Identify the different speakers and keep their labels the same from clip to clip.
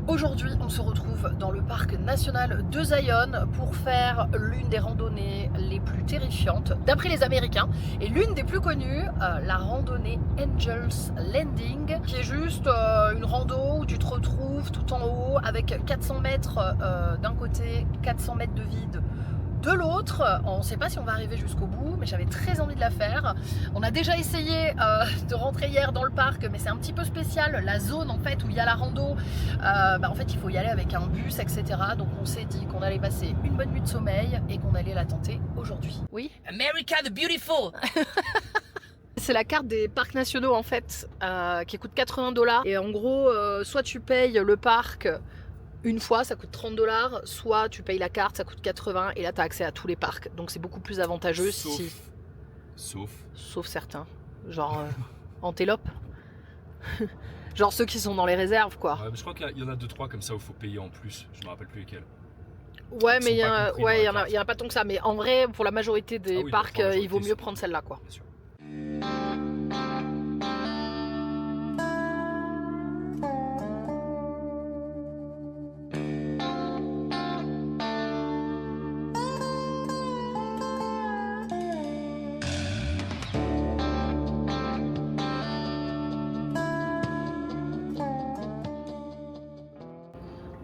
Speaker 1: Aujourd'hui, on se retrouve dans le parc national de Zion pour faire l'une des randonnées les plus terrifiantes, d'après les Américains, et l'une des plus connues, la randonnée Angel's Landing, qui est juste une rando où tu te retrouves tout en haut avec 400 mètres d'un côté, 400 mètres de vide de l'autre. On ne sait pas si on va arriver jusqu'au bout, mais j'avais très envie de la faire. On a déjà essayé de rentrer hier dans le parc, mais c'est un petit peu spécial. La zone en fait où il y a la rando, en fait il faut y aller avec un bus, etc. Donc on s'est dit qu'on allait passer une bonne nuit de sommeil et qu'on allait la tenter aujourd'hui. Oui.
Speaker 2: America the Beautiful.
Speaker 1: C'est la carte des parcs nationaux en fait, qui coûte 80 $. Et en gros, soit tu payes le parc une fois, ça coûte 30 $, soit tu payes la carte, ça coûte 80 et là tu as accès à tous les parcs. Donc c'est beaucoup plus avantageux Sauf certains. Genre Antelope. Genre ceux qui sont dans les réserves quoi.
Speaker 3: Ouais, mais je crois qu'il y en a 2-3 comme ça où il faut payer en plus. Je me rappelle plus lesquels.
Speaker 1: Ouais, mais il y en a pas tant que ça. Mais en vrai, pour la majorité des parcs, il vaut mieux prendre celle-là quoi.
Speaker 3: Bien sûr.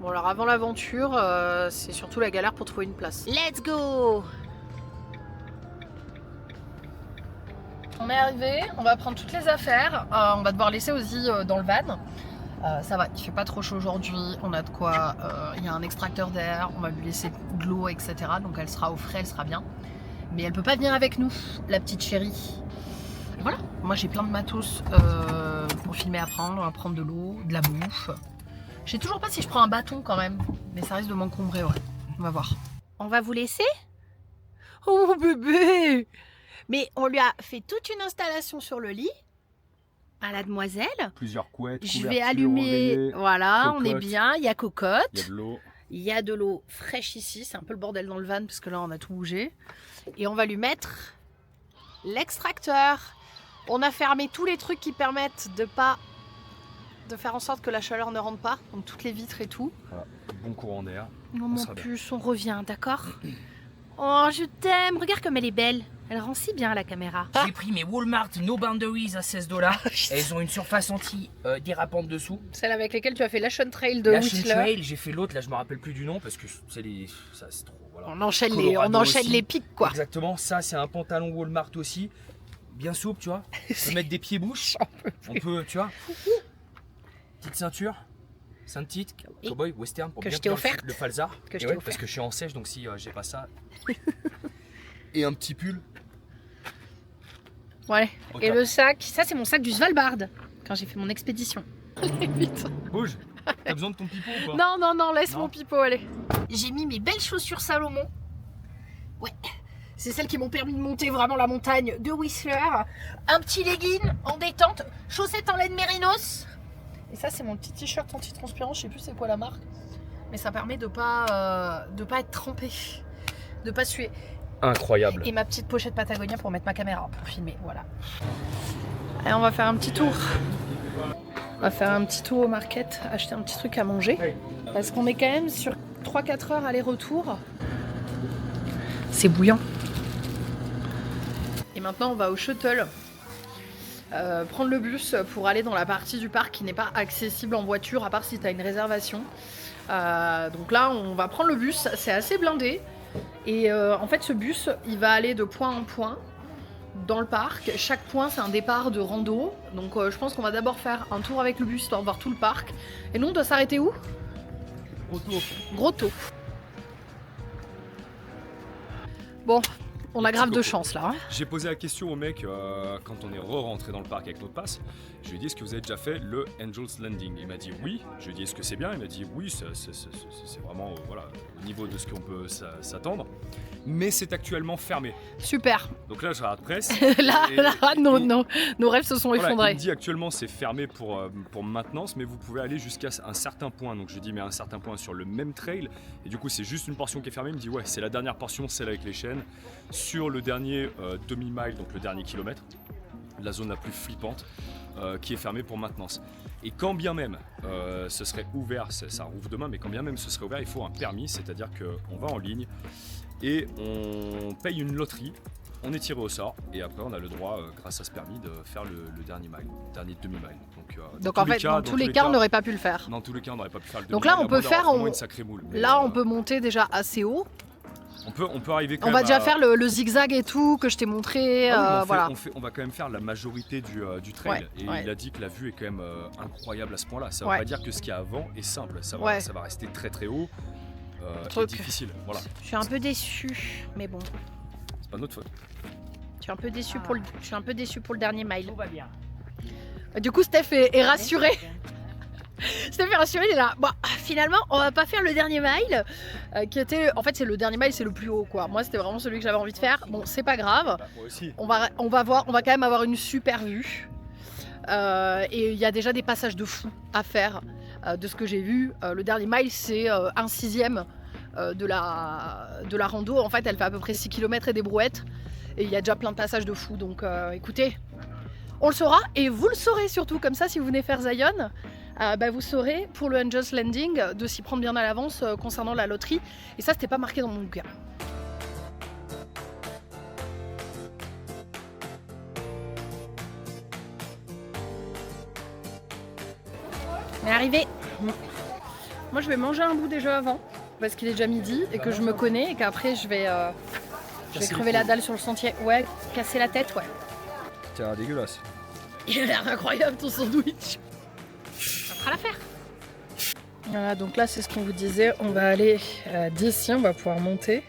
Speaker 1: Bon alors avant l'aventure, c'est surtout la galère pour trouver une place.
Speaker 2: Let's go.
Speaker 1: On est arrivé, on va prendre toutes les affaires, on va devoir laisser Ozzy dans le van. Ça va, il fait pas trop chaud aujourd'hui, on a de quoi, il y a un extracteur d'air, on va lui laisser de l'eau, etc. Donc elle sera au frais, elle sera bien. Mais elle peut pas venir avec nous, la petite chérie. Et voilà, moi j'ai plein de matos pour filmer à prendre de l'eau, de la bouffe. Je sais toujours pas si je prends un bâton quand même, mais ça risque de m'encombrer, ouais. On va voir.
Speaker 2: On va vous laisser?
Speaker 1: Oh bébé! Mais on lui a fait toute une installation sur le lit à la demoiselle.
Speaker 3: Plusieurs couettes.
Speaker 1: Je vais allumer.
Speaker 3: Oreiller,
Speaker 1: voilà,
Speaker 3: cocotte.
Speaker 1: on est bien. Il y a cocotte.
Speaker 3: Il y a de l'eau.
Speaker 1: Il y a de l'eau fraîche ici. C'est un peu le bordel dans le van parce que là on a tout bougé. Et on va lui mettre l'extracteur. On a fermé tous les trucs qui permettent de faire en sorte que la chaleur ne rentre pas. Donc toutes les vitres et tout.
Speaker 3: Voilà, bon courant d'air.
Speaker 1: Non, mon puce, on revient, d'accord? Oh, je t'aime. Regarde comme elle est belle. Elle rend si bien à la caméra.
Speaker 2: J'ai pris mes Walmart No Boundaries à 16 $. Elles ont une surface anti-dérapante dessous.
Speaker 1: Celle avec laquelle tu as fait l'Ashon Trail de
Speaker 2: La
Speaker 1: Whistler.
Speaker 2: Trail, j'ai fait l'autre, là je me rappelle plus du nom parce que c'est les. Ça c'est trop. Voilà.
Speaker 1: On enchaîne
Speaker 2: Colorado aussi.
Speaker 1: les pics quoi.
Speaker 2: Exactement, ça c'est un pantalon Walmart aussi. Bien souple, tu vois. On peut mettre des pieds-bouches. On peut, tu vois. Petite ceinture. Saint-Tite, cowboy, western pour
Speaker 1: que
Speaker 2: bien
Speaker 1: je t'ai
Speaker 2: faire
Speaker 1: offerte.
Speaker 2: le falzar.
Speaker 1: Que je
Speaker 2: Et
Speaker 1: t'ai
Speaker 2: ouais, parce
Speaker 1: offerte.
Speaker 2: que je suis en sèche donc si j'ai pas ça. Et un petit pull.
Speaker 1: Ouais.
Speaker 2: Au
Speaker 1: Et
Speaker 2: top.
Speaker 1: le sac, ça c'est mon sac du Svalbard quand j'ai fait mon expédition. Vite.
Speaker 3: Bouge. T'as besoin de ton pipeau ou pas?
Speaker 1: Non, laisse
Speaker 3: Non.
Speaker 1: mon pipeau aller. J'ai mis mes belles chaussures Salomon. Ouais. C'est celles qui m'ont permis de monter vraiment la montagne de Whistler. Un petit legging en détente, chaussettes en laine mérinos. Et ça c'est mon petit t-shirt anti-transpirant, je sais plus c'est quoi la marque. Mais ça permet de pas être trempé, de pas suer.
Speaker 3: Incroyable.
Speaker 1: Et ma petite pochette Patagonia pour mettre ma caméra, pour filmer, voilà. Allez, on va faire un petit tour. On va faire un petit tour au market, acheter un petit truc à manger. Parce qu'on est quand même sur 3-4 heures aller-retour. C'est bouillant. Et maintenant, on va au shuttle. Prendre le bus pour aller dans la partie du parc qui n'est pas accessible en voiture, à part si tu as une réservation. Donc là, on va prendre le bus, c'est assez blindé. Et en fait, ce bus, il va aller de point en point dans le parc. Chaque point, c'est un départ de rando. Donc je pense qu'on va d'abord faire un tour avec le bus, histoire de voir tout le parc. Et nous, on doit s'arrêter où? Grotto. Bon, on a grave de chance là. Hein.
Speaker 3: J'ai posé la question au mec quand on est re-rentré dans le parc avec notre passe. Je lui ai dit est-ce que vous avez déjà fait le Angel's Landing? Il m'a dit oui. Je lui ai dit est-ce que c'est bien? Il m'a dit oui, c'est vraiment voilà, au niveau de ce qu'on peut s'attendre. Mais c'est actuellement fermé.
Speaker 1: Super.
Speaker 3: Donc là je regarde presse.
Speaker 1: Nos rêves se sont
Speaker 3: Voilà,
Speaker 1: effondrés.
Speaker 3: il me dit actuellement c'est fermé pour maintenance, mais vous pouvez aller jusqu'à un certain point. Donc je dis mais un certain point sur le même trail. Et du coup c'est juste une portion qui est fermée. Il me dit ouais c'est la dernière portion, celle avec les chaînes. Sur le dernier demi-mile, donc le dernier kilomètre, la zone la plus flippante. qui est fermé pour maintenance. Et quand bien même ce serait ouvert, ça rouvre demain, mais quand bien même ce serait ouvert, il faut un permis, c'est-à-dire qu'on va en ligne et on paye une loterie, on est tiré au sort et après on a le droit, grâce à ce permis, de faire le dernier mile, le dernier demi-mile.
Speaker 1: Donc en fait, dans tous les cas, on n'aurait pas pu le faire.
Speaker 3: Dans tous les cas, on n'aurait pas pu faire le
Speaker 1: Donc
Speaker 3: demi-mile.
Speaker 1: là, on peut faire,
Speaker 3: une sacrée moule.
Speaker 1: Là, on peut monter déjà assez haut.
Speaker 3: On peut arriver quand
Speaker 1: on
Speaker 3: même
Speaker 1: va déjà faire le zigzag et tout que je t'ai montré. Voilà.
Speaker 3: On va quand même faire la majorité du trail. Il a dit que la vue est quand même incroyable à ce point-là. Ça ne veut pas dire que ce qu'il y a avant est simple. Ça va rester très très haut et difficile. Voilà.
Speaker 1: Je suis un peu déçu, mais bon.
Speaker 3: C'est pas notre faute.
Speaker 1: Je suis un peu déçu pour le dernier mile. Tout va bien. Du coup, Steph est rassuré. Steph est rassuré, il est là. Bon, finalement, on va pas faire le dernier mile, qui était, en fait, c'est le dernier mile, c'est le plus haut, quoi. Moi, c'était vraiment celui que j'avais envie de faire. Bon, c'est pas grave.
Speaker 3: Bah, moi aussi.
Speaker 1: On va voir, on va quand même avoir une super vue. Et il y a déjà des passages de fou à faire. De ce que j'ai vu, le dernier mile, c'est 1/6 de la rando. En fait, elle fait à peu près 6 km et des brouettes. Et il y a déjà plein de passages de fou. Donc, écoutez, on le saura. Et vous le saurez surtout, comme ça, si vous venez faire Zion. Vous saurez pour le Angels Landing de s'y prendre bien à l'avance concernant la loterie. Et ça, c'était pas marqué dans mon bouquin. On est arrivé. Moi, je vais manger un bout déjà avant parce qu'il est déjà midi et que je me connais et qu'après je vais crever la dalle sur le sentier. Ouais, casser la tête, ouais.
Speaker 3: Tiens, dégueulasse.
Speaker 1: Il a l'air incroyable ton sandwich. Ça fera l'affaire. Voilà, donc là c'est ce qu'on vous disait. On va aller d'ici, on va pouvoir monter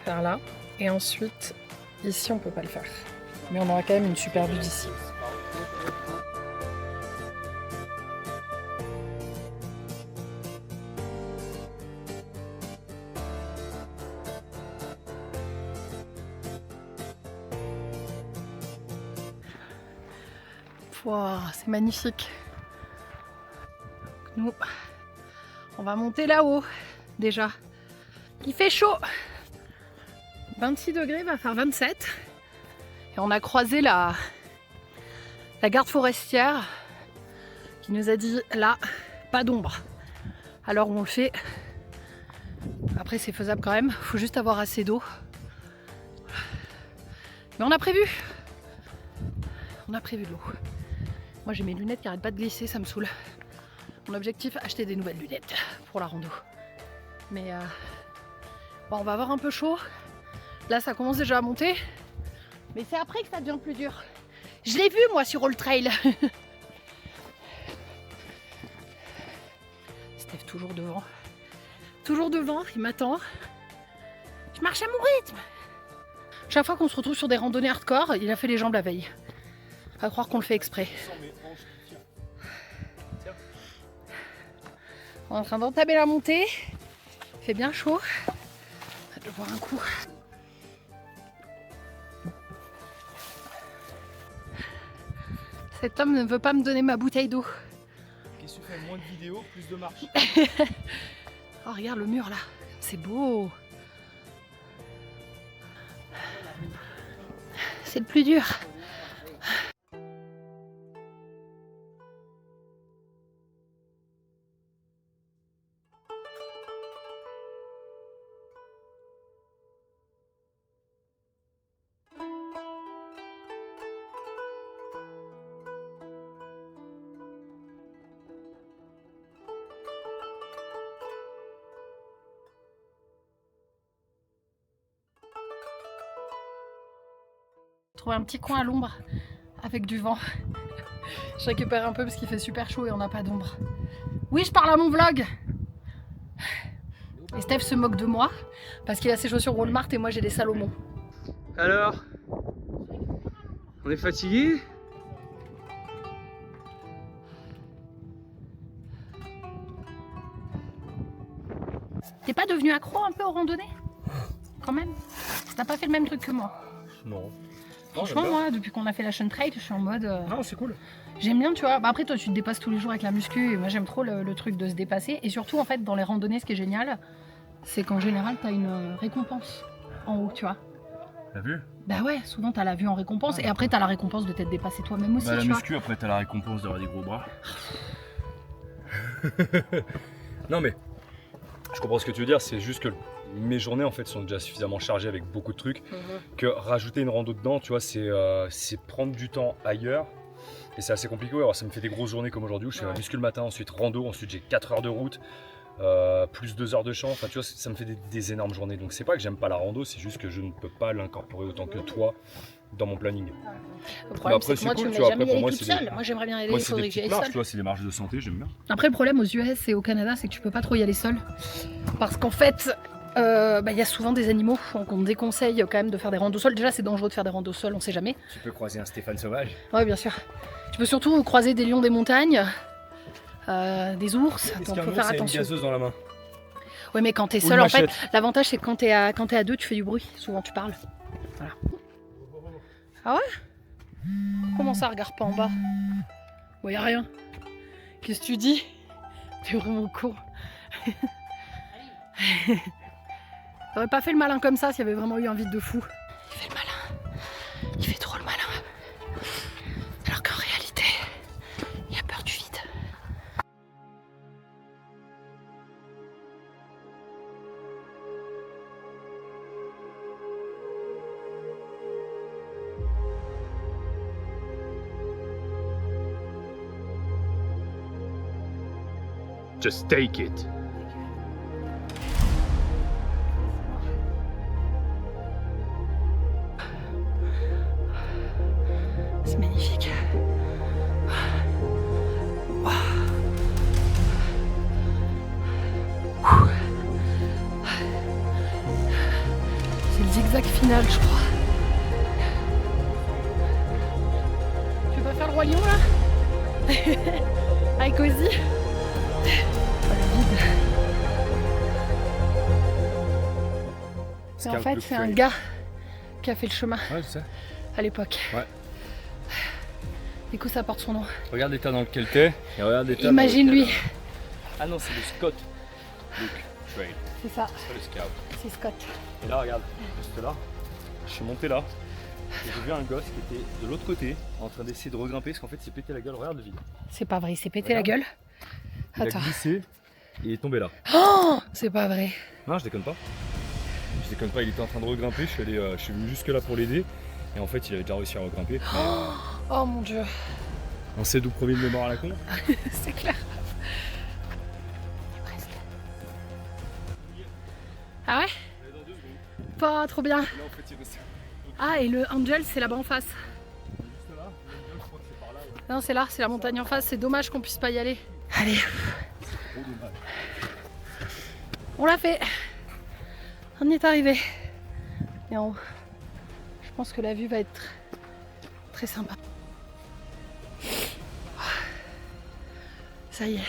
Speaker 1: vers là. Et ensuite, ici on peut pas le faire. Mais on aura quand même une super vue d'ici. Wow, c'est magnifique. Nous, on va monter là-haut déjà. Il fait chaud. 26 degrés, va faire 27. Et on a croisé la garde forestière qui nous a dit là, pas d'ombre. Alors on le fait. Après c'est faisable quand même, faut juste avoir assez d'eau. Mais on a prévu. On a prévu de l'eau. Moi j'ai mes lunettes qui arrêtent pas de glisser, ça me saoule. Mon objectif, acheter des nouvelles lunettes pour la rando. Mais bon, on va avoir un peu chaud. Là ça commence déjà à monter. Mais c'est après que ça devient plus dur. Je l'ai vu moi sur All Trail. Steph toujours devant. Toujours devant, il m'attend. Je marche à mon rythme. Chaque fois qu'on se retrouve sur des randonnées hardcore, il a fait les jambes la veille. À croire qu'on le fait exprès. On est en train d'entamer la montée. Il fait bien chaud. On va boire un coup. Cet homme ne veut pas me donner ma bouteille d'eau.
Speaker 2: Qu'est-ce que tu fais? Moins de vidéos, plus de marche.
Speaker 1: Oh, regarde le mur là. C'est beau. C'est le plus dur. Trouver un petit coin à l'ombre avec du vent. Je récupère un peu parce qu'il fait super chaud et on n'a pas d'ombre. Oui, je parle à mon vlog. Et Steph se moque de moi parce qu'il a ses chaussures Walmart et moi j'ai des Salomon.
Speaker 2: Alors, on est fatigué?
Speaker 1: T'es pas devenu accro un peu aux randonnées? Quand même? T'as pas fait le même truc que moi?
Speaker 2: Non.
Speaker 1: Franchement, moi, depuis qu'on a fait la chaîne trail, je suis en mode...
Speaker 2: Non, c'est cool.
Speaker 1: J'aime bien, tu vois. Bah après, toi, tu te dépasses tous les jours avec la muscu. Et moi, j'aime trop le truc de se dépasser. Et surtout, en fait, dans les randonnées, ce qui est génial, c'est qu'en général, t'as une récompense en haut, tu vois.
Speaker 3: T'as vu?
Speaker 1: Bah ouais, souvent t'as la vue en récompense et après t'as la récompense de t'être dépassé toi-même aussi,
Speaker 3: Bah la
Speaker 1: tu vois.
Speaker 3: muscu, après t'as la récompense d'avoir des gros bras. Non mais, je comprends ce que tu veux dire, c'est juste que mes journées en fait sont déjà suffisamment chargées avec beaucoup de trucs que rajouter une rando dedans, tu vois, c'est prendre du temps ailleurs. Et c'est assez compliqué, alors ça me fait des grosses journées comme aujourd'hui où je fais ma muscu le matin, ensuite rando, ensuite j'ai 4 heures de route, plus 2 heures de champ, enfin tu vois, ça me fait des énormes journées. Donc c'est pas que j'aime pas la rando, c'est juste que je ne peux pas l'incorporer autant que toi dans mon planning.
Speaker 1: Le problème
Speaker 3: après,
Speaker 1: c'est que moi
Speaker 3: c'est
Speaker 1: tu
Speaker 3: cool,
Speaker 1: me
Speaker 3: tu
Speaker 1: laisses
Speaker 3: vois,
Speaker 1: jamais
Speaker 3: après,
Speaker 1: y
Speaker 3: pour
Speaker 1: aller
Speaker 3: moi,
Speaker 1: toute
Speaker 3: c'est des-
Speaker 1: seule. Moi j'aimerais bien y aller,
Speaker 3: Moi
Speaker 1: il
Speaker 3: c'est des
Speaker 1: faudrait que j'y
Speaker 3: petites
Speaker 1: aille
Speaker 3: marches,
Speaker 1: seule.
Speaker 3: tu vois, c'est des marches de santé, j'aime bien.
Speaker 1: Après le problème aux US et au Canada c'est que tu peux pas trop y aller seul. Parce qu'en fait, il y a souvent des animaux qu'on me déconseille quand même de faire des randos seuls. Déjà c'est dangereux de faire des randos seuls, on sait jamais.
Speaker 2: Tu peux croiser un Stéphane sauvage.
Speaker 1: Ouais bien sûr. Tu peux surtout croiser des lions des montagnes, des ours,
Speaker 2: Est-ce
Speaker 1: donc
Speaker 2: qu'un
Speaker 1: faut
Speaker 2: ours
Speaker 1: faire
Speaker 2: a une
Speaker 1: attention.
Speaker 2: gazeuse dans la main?
Speaker 1: Ouais mais quand t'es
Speaker 2: Ou
Speaker 1: seul
Speaker 2: une
Speaker 1: en fait,
Speaker 2: machette.
Speaker 1: l'avantage c'est que quand t'es à deux tu fais du bruit, souvent tu parles. Voilà. Ah ouais? Comment ça regarde pas en bas? Bon y a rien. Qu'est-ce que tu dis? T'es vraiment con. T'aurais pas fait le malin comme ça s'il y avait vraiment eu un vide de fou. Il fait le malin. Il fait trop le malin. Alors qu'en réalité, il a peur du vide.
Speaker 3: Just take it.
Speaker 1: C'est magnifique. Waouh. C'est le zigzag final, je crois. Tu veux pas faire le roi lion là? Avec Ozzy? Oh, le vide. Et en fait, c'est un gars qui a fait le chemin
Speaker 3: Ouais, je sais.
Speaker 1: à l'époque.
Speaker 3: Ouais.
Speaker 1: Du coup, ça porte son nom.
Speaker 3: Regarde l'état dans lequel t'es et regarde l'état.
Speaker 1: Imagine-lui.
Speaker 3: Ah non, c'est le Scott Luke Trail,
Speaker 1: C'est ça,
Speaker 3: c'est pas le Scout.
Speaker 1: c'est Scott.
Speaker 3: Et là, regarde, juste là, je suis monté là, et j'ai vu un gosse qui était de l'autre côté, en train d'essayer de regrimper, parce qu'en fait, il s'est pété la gueule, regarde le vide.
Speaker 1: C'est pas vrai, il s'est pété la
Speaker 3: Regarde.
Speaker 1: gueule.
Speaker 3: Il
Speaker 1: Attends.
Speaker 3: a glissé, et il est tombé là.
Speaker 1: Oh, c'est pas vrai.
Speaker 3: Non, je déconne pas. Je déconne pas, il était en train de regrimper, je suis venu jusque là pour l'aider, et en fait, il avait déjà réussi à regrimper. Mais,
Speaker 1: Oh mon dieu,
Speaker 3: on sait d'où provient le mort à la con.
Speaker 1: c'est clair. Presque. Ah ouais? Pas trop bien.
Speaker 3: Là, en fait, il reste
Speaker 1: Ah, et le Angel, c'est là-bas en face.
Speaker 3: juste là, je crois que c'est par là, ouais.
Speaker 1: Non, c'est là, c'est la montagne en face. C'est dommage qu'on puisse pas y aller. Allez,
Speaker 3: Trop dommage.
Speaker 1: on l'a fait. On y est arrivé. Et en haut, je pense que la vue va être très sympa. Ça y est.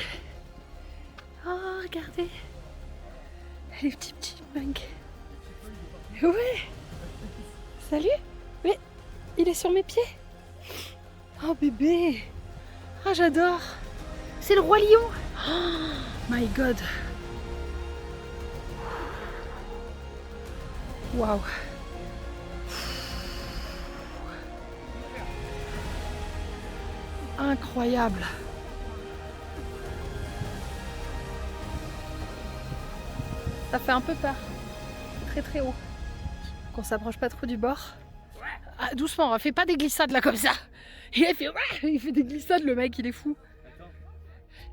Speaker 1: Oh, regardez. Les petits chipmunks. Ouais. Salut. Mais il est sur mes pieds. Oh bébé. Ah j'adore. C'est le roi lion. Oh my god. Waouh. Incroyable. Ça fait un peu peur. Très très haut. Qu'on s'approche pas trop du bord. Ah, doucement, fais pas des glissades là comme ça. Et il fait des glissades, le mec, il est fou.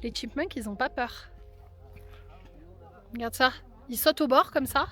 Speaker 1: Les chipmunks, ils ont pas peur. Regarde ça. Ils sautent au bord comme ça.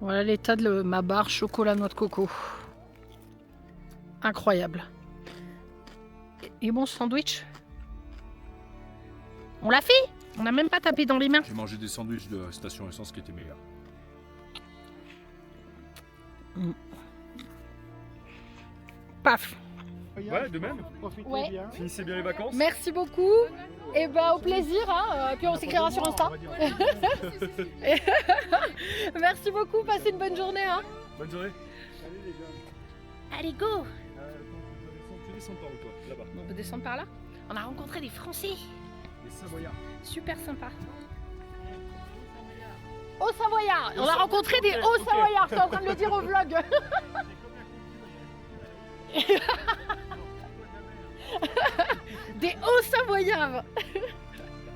Speaker 1: Voilà l'état de ma barre chocolat noix de coco. Incroyable. Et bon sandwich? On l'a fait? On n'a même pas tapé dans les mains.
Speaker 3: J'ai mangé des sandwichs de station essence qui étaient meilleurs.
Speaker 1: Paf.
Speaker 3: Ouais, de même.
Speaker 4: Profitez
Speaker 1: Ouais.
Speaker 4: bien.
Speaker 3: Finissez bien les vacances.
Speaker 1: Merci beaucoup. Et ben au plaisir, hein. Puis on s'écrira sur Insta. Merci beaucoup, passez une bonne journée. Hein.
Speaker 3: Bonne journée.
Speaker 1: Allez, go.
Speaker 3: Tu descends par où toi? Là-bas.
Speaker 1: On peut descendre par là. On a rencontré des Français.
Speaker 3: Les Savoyards.
Speaker 1: Super sympa. Hauts Savoyards. On a rencontré des
Speaker 3: ok,
Speaker 1: Hauts
Speaker 3: ok.
Speaker 1: Savoyards. T'es en train de le dire au vlog. Des Hauts Savoyards.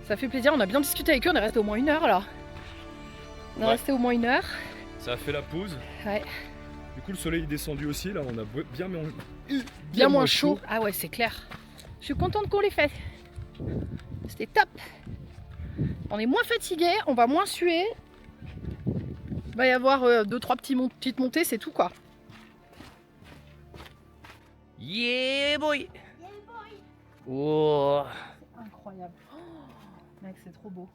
Speaker 1: Ça fait plaisir. On a bien discuté avec eux. On est resté au moins 1 heure là. On est
Speaker 3: Ouais.
Speaker 1: resté au moins 1 heure.
Speaker 3: Ça a fait la pause.
Speaker 1: Ouais.
Speaker 3: Du coup, le soleil est descendu aussi. Là, on a
Speaker 1: Bien moins chaud. Ah ouais, c'est clair. Je suis contente qu'on l'ait fait. C'était top. On est moins fatigué, on va moins suer. Il va y avoir 2-3 petites montées, c'est tout quoi.
Speaker 2: Yeah boy. Oh.
Speaker 1: Incroyable. Oh, mec, c'est trop beau.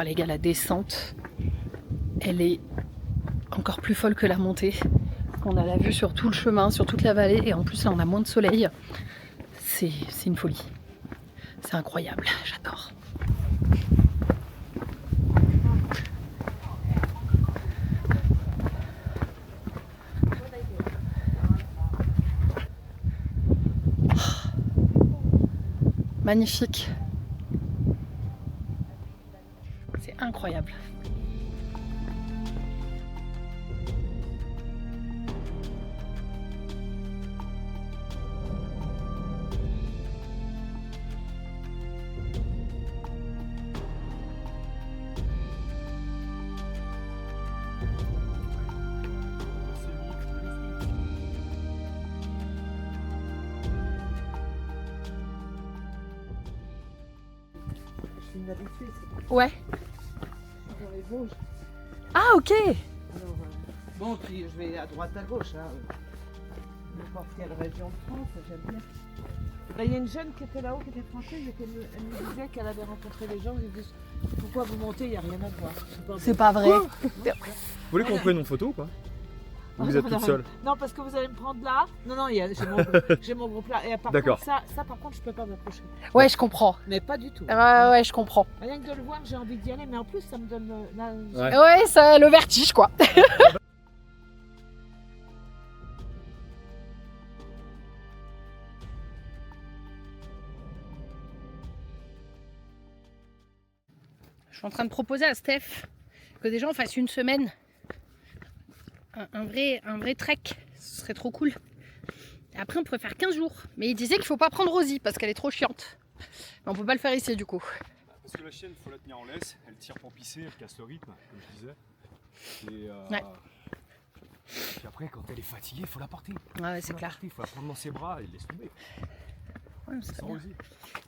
Speaker 1: Ah les gars, la descente, elle est encore plus folle que la montée. On a la vue sur tout le chemin, sur toute la vallée, et en plus là on a moins de soleil. C'est une folie. C'est incroyable, j'adore. Magnifique. C'est incroyable.
Speaker 4: C'est une habitude,
Speaker 1: Ouais.
Speaker 4: c'est dans les Vosges.
Speaker 1: Ah ok.
Speaker 4: Alors, bon, puis je vais à droite, à gauche, hein. N'importe quelle région de France, j'aime bien. Là, il y a une jeune qui était là-haut, qui était française, et elle me disait qu'elle avait rencontré les gens, ils disent pourquoi vous montez, il n'y a rien à voir.
Speaker 1: C'est pas vrai.
Speaker 3: Vous voulez qu'on prenne une photo ou pas? Ou vous êtes toute seule?
Speaker 4: Non, parce que vous allez me prendre là. Non, non, j'ai mon groupe là. Et par
Speaker 3: D'accord.
Speaker 4: contre, ça, par contre, je peux pas m'approcher.
Speaker 1: Ouais, je comprends.
Speaker 4: Mais pas du tout.
Speaker 1: Ouais, je comprends.
Speaker 4: Rien que de le voir, j'ai envie d'y aller, mais en plus, ça me donne.
Speaker 3: Ouais.
Speaker 1: Ouais, ça, le vertige quoi. Je suis en train de proposer à Steph que déjà on fasse une semaine. Un vrai trek. Ce serait trop cool. Et après, on pourrait faire 15 jours. Mais il disait qu'il faut pas prendre Rosie parce qu'elle est trop chiante. Mais on peut pas le faire ici du coup.
Speaker 3: Parce que la chienne, il faut la tenir en laisse. Elle tire pour pisser, elle casse le rythme, comme je disais. Et,
Speaker 1: Ouais.
Speaker 3: puis après, quand elle est fatiguée, il faut la porter.
Speaker 1: Ouais, c'est clair.
Speaker 3: Il faut la prendre dans ses bras et laisse tomber.
Speaker 1: Ouais, c'est
Speaker 3: Sans
Speaker 1: bien.
Speaker 3: Rosie.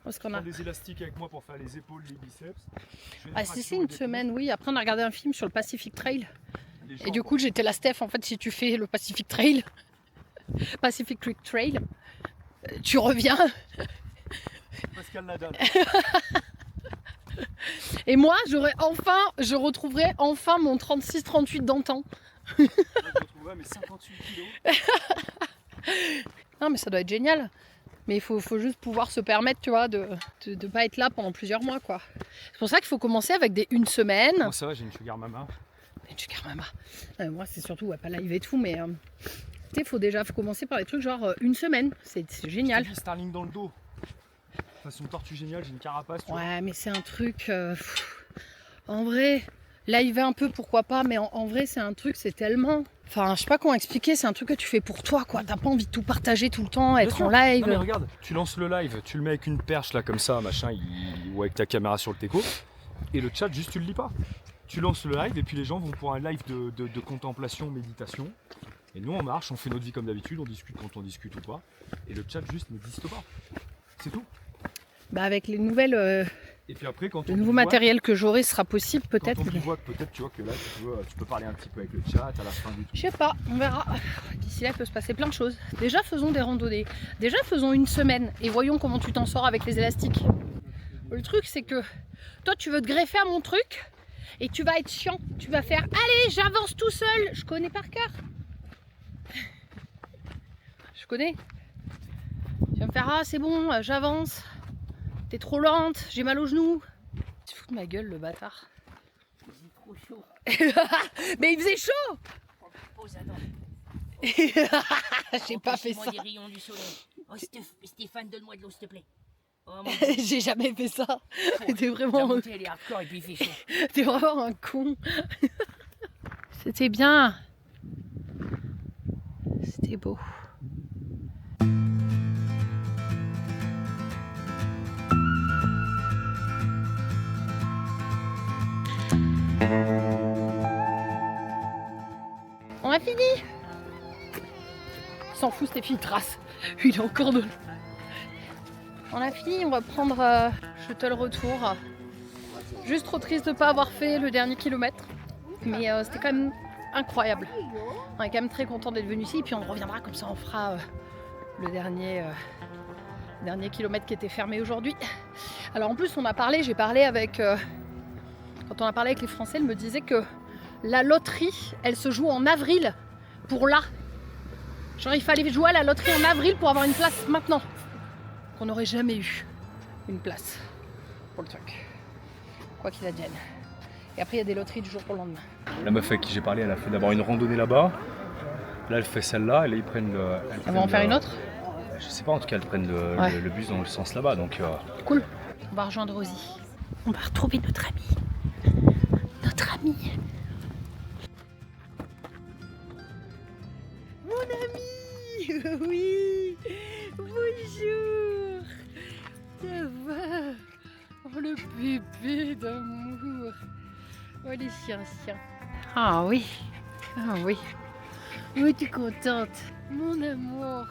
Speaker 1: Parce qu'on a...
Speaker 3: Prends des élastiques avec moi pour faire les épaules, les biceps. Je fais une
Speaker 1: Ah, si
Speaker 3: traction
Speaker 1: c'est une
Speaker 3: et des
Speaker 1: semaine, oui. Après, on a regardé un film sur le Pacific Trail.
Speaker 3: pompes, les
Speaker 1: Et
Speaker 3: jambes,
Speaker 1: du coup, j'étais la Steph. En fait, si tu fais le Pacific Trail, Pacific Creek Trail, tu reviens.
Speaker 3: Pascal Nadal.
Speaker 1: Et moi, je retrouverai enfin mon 36-38 d'antan.
Speaker 3: Je retrouverai mes 58 kilos.
Speaker 1: Non, mais ça doit être génial. Mais il faut juste pouvoir se permettre, tu vois, de pas être là pendant plusieurs mois, quoi. C'est pour ça qu'il faut commencer avec des une semaine.
Speaker 3: Moi, ça va, j'ai une sugar mama.
Speaker 1: Une sugar mama. Moi, c'est surtout, ouais, pas live et tout, mais tu sais, il faut déjà commencer par des trucs genre une semaine. C'est génial.
Speaker 3: J'ai dit Starling dans le dos. Façon tortue géniale, j'ai une carapace. Tu vois.
Speaker 1: Ouais, mais c'est un truc. En vrai, live un peu, pourquoi pas, mais en vrai, c'est un truc, c'est tellement... Enfin, je sais pas comment expliquer, c'est un truc que tu fais pour toi, quoi. T'as pas envie de tout partager tout le temps, être en live.
Speaker 3: Non mais regarde, tu lances le live, tu le mets avec une perche là comme ça, machin, ou avec ta caméra sur le teco, et le chat juste tu le lis pas. Tu lances le live et puis les gens vont pour un live de contemplation, méditation. Et nous on marche, on fait notre vie comme d'habitude, on discute quand on discute ou pas. Et le chat juste n'existe pas. C'est tout.
Speaker 1: Bah avec les nouvelles...
Speaker 3: Et puis après quand
Speaker 1: le nouveau matériel que j'aurai sera possible peut-être.
Speaker 3: Quand on voit que peut-être tu vois que là tu peux parler un petit peu avec le chat à la fin du tout.
Speaker 1: Je sais pas, on verra. D'ici là, il peut se passer plein de choses. Déjà, faisons des randonnées. Déjà, faisons une semaine et voyons comment tu t'en sors avec les élastiques. Le truc, c'est que toi, tu veux te greffer à mon truc et tu vas être chiant. Tu vas faire, allez, j'avance tout seul. Je connais par cœur. Je connais. Tu vas me faire, ah, c'est bon, j'avance. T'es trop lente, j'ai mal aux genoux. Tu fous de ma gueule, le bâtard.
Speaker 5: Il est trop chaud.
Speaker 1: Mais il faisait chaud.
Speaker 5: Pose, attends.
Speaker 1: J'ai pas fait ça.
Speaker 5: Des rayons du soleil. Oh, Stéphane, donne-moi de l'eau, s'il te plaît. Oh, mon Dieu.
Speaker 1: J'ai jamais fait ça. T'es
Speaker 5: La
Speaker 1: vraiment...
Speaker 5: montée, elle est hardcore et puis il fait chaud.
Speaker 1: T'es vraiment un con. C'était bien. C'était beau. On a fini. Il s'en fout, Stéphie, il trace. Il est encore de... On a fini, on va prendre shuttle retour. Juste trop triste de ne pas avoir fait le dernier kilomètre. Mais c'était quand même incroyable. On est quand même très content d'être venu ici. Et puis on reviendra comme ça, on fera le dernier kilomètre qui était fermé aujourd'hui. Alors en plus, j'ai parlé avec... quand on a parlé avec les Français, ils me disaient que la loterie, elle se joue en avril pour là. Genre il fallait jouer à la loterie en avril pour avoir une place maintenant. Qu'on n'aurait jamais eu une place pour le truc. Quoi qu'il advienne. Et après il y a des loteries du jour pour le lendemain.
Speaker 3: La meuf avec qui j'ai parlé, elle a fait d'abord une randonnée là-bas. Là elle fait celle-là et là ils prennent le...
Speaker 1: On va en faire une autre?
Speaker 3: Je sais pas, en tout cas elles prennent le bus dans le sens là-bas donc...
Speaker 1: Cool. On va rejoindre Rosie. On va retrouver notre ami. Notre ami. Mon ami. Oui. Bonjour. Ça va? Oh le bébé d'amour. Oh les chiens. Ah oui. Ah oui. Oui, tu es contente. Mon amour.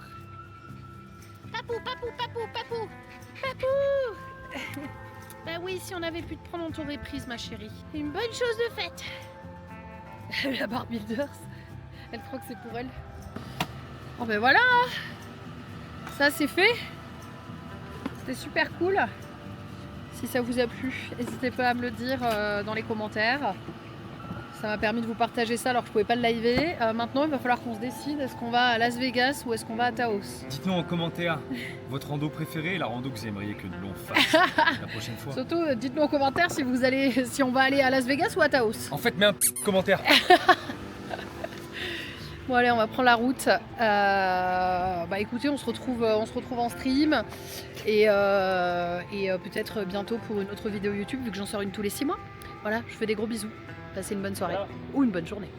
Speaker 1: Papou. Bah oui, si on avait pu te prendre, on t'aurait prise, ma chérie. Une bonne chose de faite. La barre Builders, elle croit que c'est pour elle. Bon ben voilà, ça c'est fait. C'était super cool. Si ça vous a plu, n'hésitez pas à me le dire dans les commentaires. Ça m'a permis de vous partager ça alors que je pouvais pas le liver. Maintenant, il va falloir qu'on se décide. Est-ce qu'on va à Las Vegas ou est-ce qu'on va à Taos?
Speaker 3: Dites-nous en commentaire votre rando préférée et la rando que vous aimeriez que l'on fasse la prochaine fois.
Speaker 1: Surtout, dites-nous en commentaire si on va aller à Las Vegas ou à Taos.
Speaker 3: En fait, mets un commentaire.
Speaker 1: Bon allez, on va prendre la route. Bah écoutez, on se retrouve en stream et peut-être bientôt pour une autre vidéo YouTube vu que j'en sors une tous les 6 mois. Voilà, je fais des gros bisous. Passez une bonne soirée ou une bonne journée.